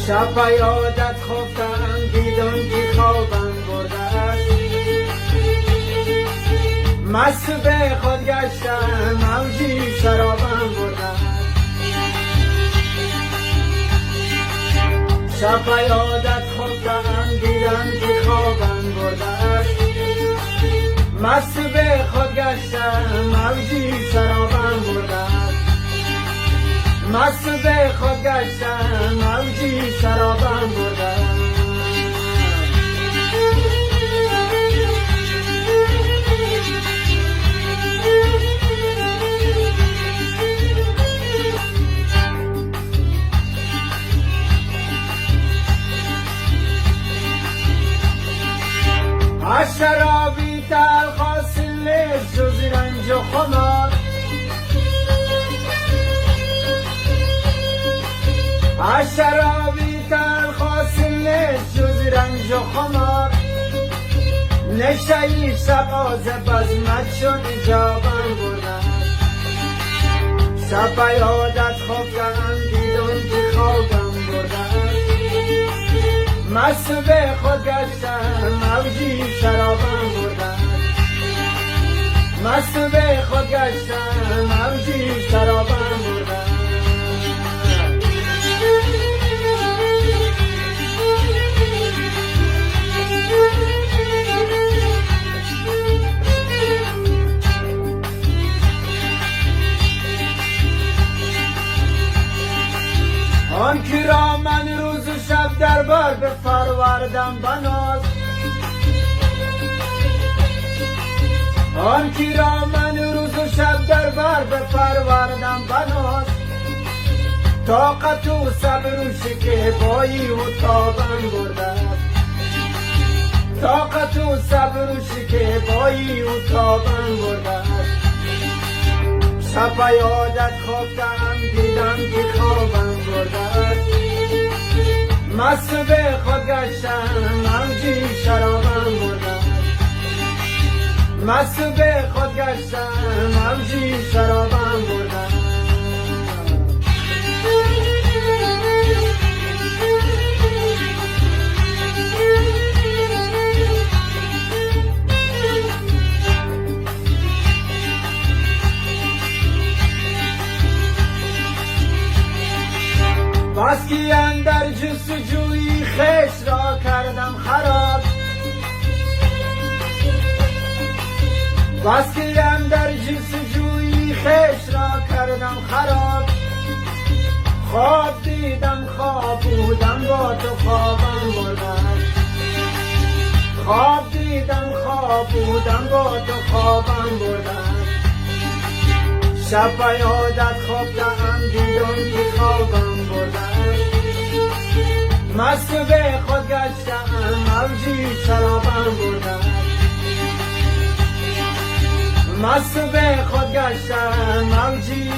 شب به یادت خفتم دیدم که خوابم برده است، مست به خود گشتم موجی شرابم برده است. شب به یادت خفتم دیدم که خوابم برده است، مست به خود گشتم موجی شرابم برده است، مست به خود گشتم موجی شرابم برده است. از شرابی تلخ حاصل جز رنج و خمار، از شرابی تلخ حاصل جز رنج و خمار، نشهی شب آز بزمت چون جابم برده. شب به یادت خفتم دیدم که خوابم برده، مست به خود گشتم موجی شرابم برده، مست به خود گشتم موجی شرابم برده. آن کی را من روز و شب در بر بفروردم بناز، آن کی را من روز و شب در بر بفروردم بناز، طاقت و صبر و شکیبایی و تابم برده، طاقت و صبر و شکیبایی و تابم برده. شب به یادت خفتم دیدم که خوابم برده، مست به خود گشتم موجی شرابم برده، مست به خود گشتم موجی شرابم برده. بس که اندر جستجوی خویش را کردم خراب، بس که اندر جستجوی خویش را کردم خراب، خواب دیدم خواب بودم با تو خوابم برده، خواب دیدم خواب بودم با تو خوابم برده. شب به یادت خفتم دیدم که خوابم برده، مست به خود گشتم موجی شرابم برده، مست به خود گشتم موجی